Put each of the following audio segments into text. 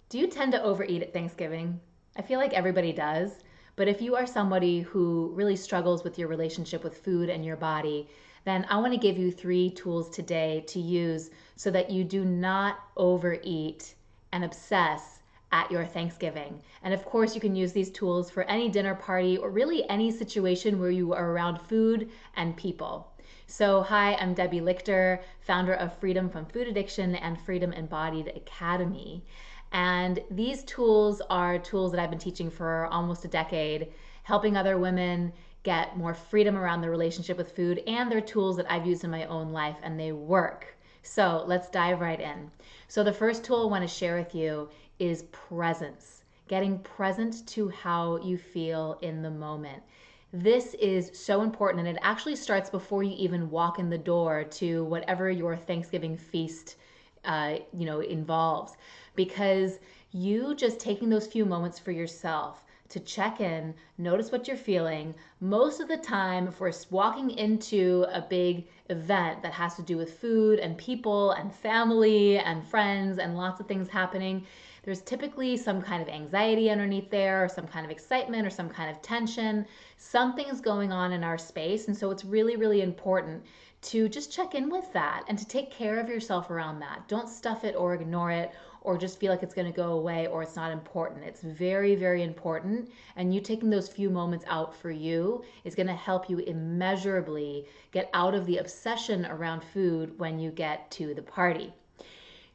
Do you tend to overeat at Thanksgiving? I feel like everybody does. But if you are somebody who really struggles with your relationship with food and your body, then I want to give you 3 tools today to use so that you do not overeat and obsess at your Thanksgiving. And of course, you can use these tools for any dinner party or really any situation where you are around food and people. So, hi, I'm Debbie Lichter, founder of Freedom from Food Addiction and Freedom Embodied Academy. And these tools are tools that I've been teaching for almost a decade, helping other women get more freedom around their relationship with food. And they're tools that I've used in my own life and they work. So let's dive right in. So, the first tool I want to share with you is presence, getting present to how you feel in the moment. This is so important, and it actually starts before you even walk in the door to whatever your Thanksgiving feast involves, because you just taking those few moments for yourself to check in, notice what you're feeling. Most of the time, if we're walking into a big event that has to do with food and people and family and friends and lots of things happening, there's typically some kind of anxiety underneath there, or some kind of excitement, or some kind of tension. Something's going on in our space. And so it's really, really important to just check in with that and to take care of yourself around that. Don't stuff it or ignore it or just feel like it's going to go away or it's not important. It's very, very important. And you taking those few moments out for you is going to help you immeasurably get out of the obsession around food when you get to the party.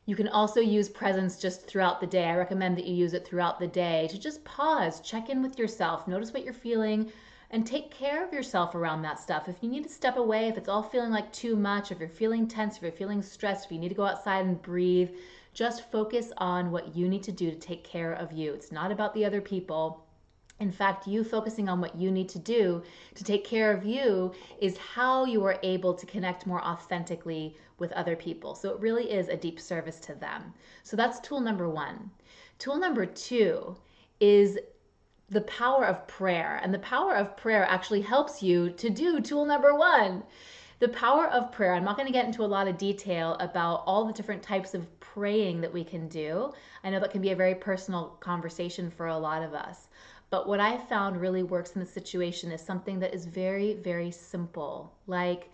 You can also use presence just throughout the day. I recommend that you use it throughout the day to just pause, check in with yourself, notice what you're feeling, and take care of yourself around that stuff. If you need to step away, if it's all feeling like too much, if you're feeling tense, if you're feeling stressed, if you need to go outside and breathe, just focus on what you need to do to take care of you. It's not about the other people. In fact, you focusing on what you need to do to take care of you is how you are able to connect more authentically with other people. So it really is a deep service to them. So that's tool number 1. Tool number 2 is the power of prayer. And the power of prayer actually helps you to do tool number 1. The power of prayer. I'm not going to get into a lot of detail about all the different types of praying that we can do. I know that can be a very personal conversation for a lot of us. But what I found really works in the situation is something that is very, very simple. Like,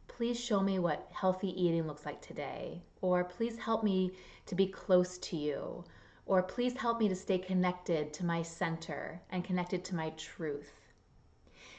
please show me what healthy eating looks like today. Or please help me to be close to you. Or please help me to stay connected to my center and connected to my truth.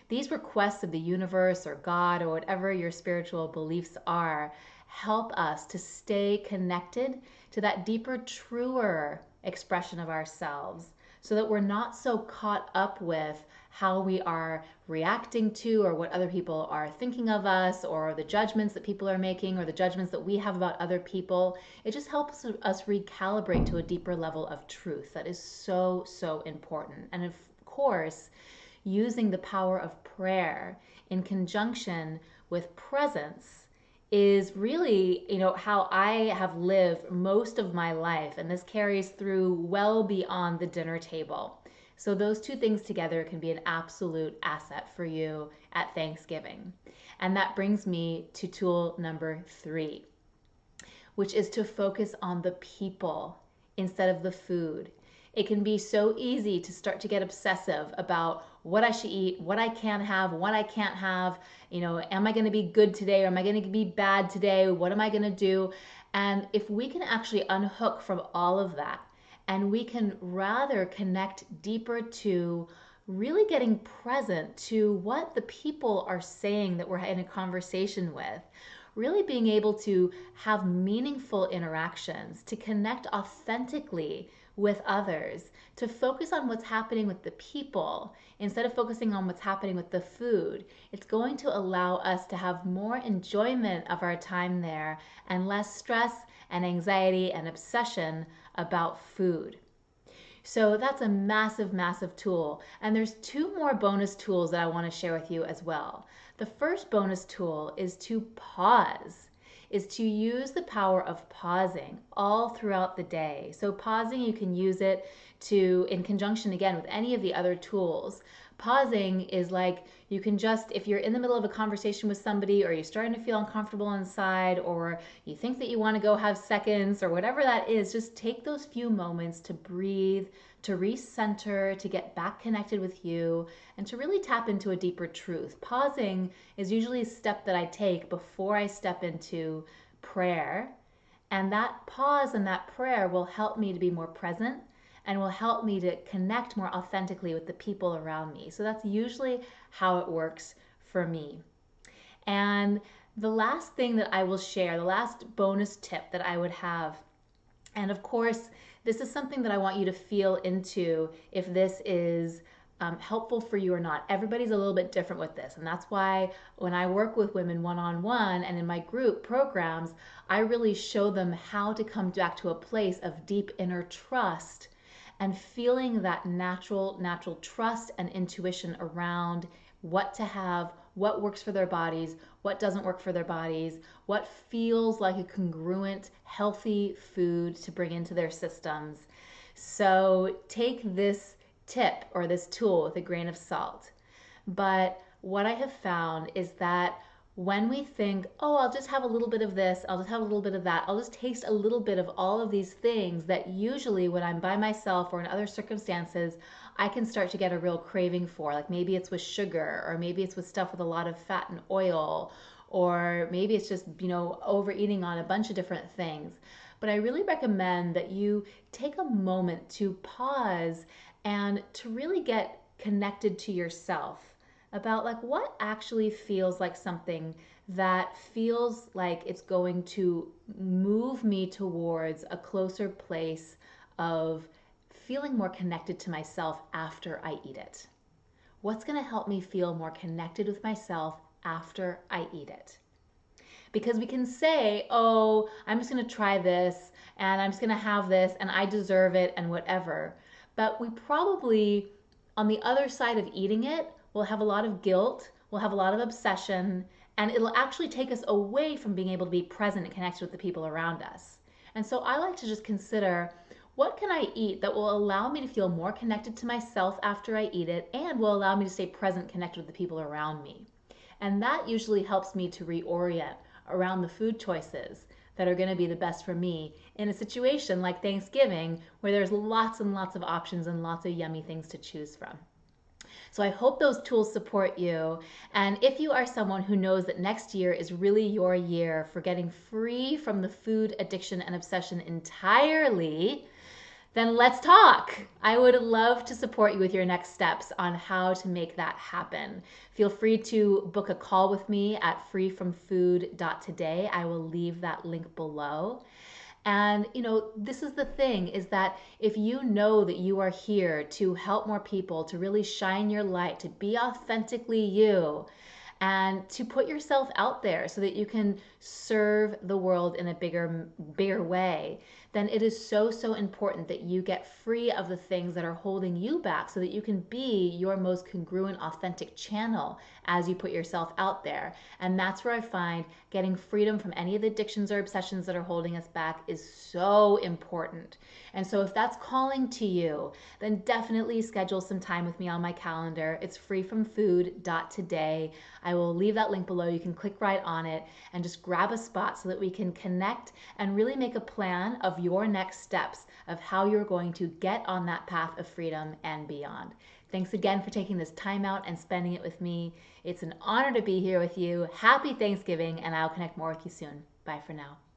These requests of the universe or God or whatever your spiritual beliefs are help us to stay connected to that deeper, truer expression of ourselves, so that we're not so caught up with how we are reacting to or what other people are thinking of us or the judgments that people are making or the judgments that we have about other people. It just helps us recalibrate to a deeper level of truth that is so, so important. And of course, using the power of prayer in conjunction with presence is really, how I have lived most of my life. And this carries through well beyond the dinner table. So those two things together can be an absolute asset for you at Thanksgiving. And that brings me to tool number 3, which is to focus on the people instead of the food. It can be so easy to start to get obsessive about what I should eat, what I can have, what I can't have. Am I going to be good today or am I going to be bad today? What am I going to do? And if we can actually unhook from all of that and we can rather connect deeper to really getting present to what the people are saying that we're in a conversation with, really being able to have meaningful interactions, to connect authentically with others, to focus on what's happening with the people instead of focusing on what's happening with the food. It's going to allow us to have more enjoyment of our time there and less stress and anxiety and obsession about food. So that's a massive, massive tool. And there's 2 more bonus tools that I want to share with you as well. The first bonus tool is to pause, is to use the power of pausing all throughout the day. So pausing, you can use it in conjunction again with any of the other tools. Pausing is like you can just, if you're in the middle of a conversation with somebody or you're starting to feel uncomfortable inside or you think that you want to go have seconds or whatever that is, just take those few moments to breathe, to recenter, to get back connected with you, and to really tap into a deeper truth. Pausing is usually a step that I take before I step into prayer. And that pause and that prayer will help me to be more present and will help me to connect more authentically with the people around me. So that's usually how it works for me. And the last thing that I will share, the last bonus tip that I would have, and of course, this is something that I want you to feel into if this is helpful for you or not. Everybody's a little bit different with this. And that's why when I work with women one-on-one and in my group programs, I really show them how to come back to a place of deep inner trust and feeling that natural trust and intuition around what to have, what works for their bodies, what doesn't work for their bodies, what feels like a congruent, healthy food to bring into their systems. So take this tip or this tool with a grain of salt. But what I have found is that when we think, oh, I'll just have a little bit of this, I'll just have a little bit of that, I'll just taste a little bit of all of these things, that usually when I'm by myself or in other circumstances, I can start to get a real craving for. Like maybe it's with sugar, or maybe it's with stuff with a lot of fat and oil, or maybe it's just, overeating on a bunch of different things. But I really recommend that you take a moment to pause and to really get connected to yourself about like what actually feels like something that feels like it's going to move me towards a closer place of feeling more connected to myself after I eat it. What's going to help me feel more connected with myself after I eat it? Because we can say, oh, I'm just going to try this and I'm just going to have this and I deserve it and whatever. But we probably, on the other side of eating it, we'll have a lot of guilt, we'll have a lot of obsession, and it'll actually take us away from being able to be present and connected with the people around us. And so I like to just consider, what can I eat that will allow me to feel more connected to myself after I eat it and will allow me to stay present, connected with the people around me? And that usually helps me to reorient around the food choices that are going to be the best for me in a situation like Thanksgiving, where there's lots and lots of options and lots of yummy things to choose from. So I hope those tools support you. And if you are someone who knows that next year is really your year for getting free from the food addiction and obsession entirely, then let's talk. I would love to support you with your next steps on how to make that happen. Feel free to book a call with me at freefromfood.today. I will leave that link below. And, this is the thing, is that if you know that you are here to help more people, to really shine your light, to be authentically you, and to put yourself out there so that you can serve the world in a bigger way, then it is so, so important that you get free of the things that are holding you back so that you can be your most congruent, authentic channel as you put yourself out there. And that's where I find getting freedom from any of the addictions or obsessions that are holding us back is so important. And so if that's calling to you, then definitely schedule some time with me on my calendar. It's freefromfood.today. I will leave that link below. You can click right on it and just grab a spot so that we can connect and really make a plan of your next steps of how you're going to get on that path of freedom and beyond. Thanks again for taking this time out and spending it with me. It's an honor to be here with you. Happy Thanksgiving, and I'll connect more with you soon. Bye for now.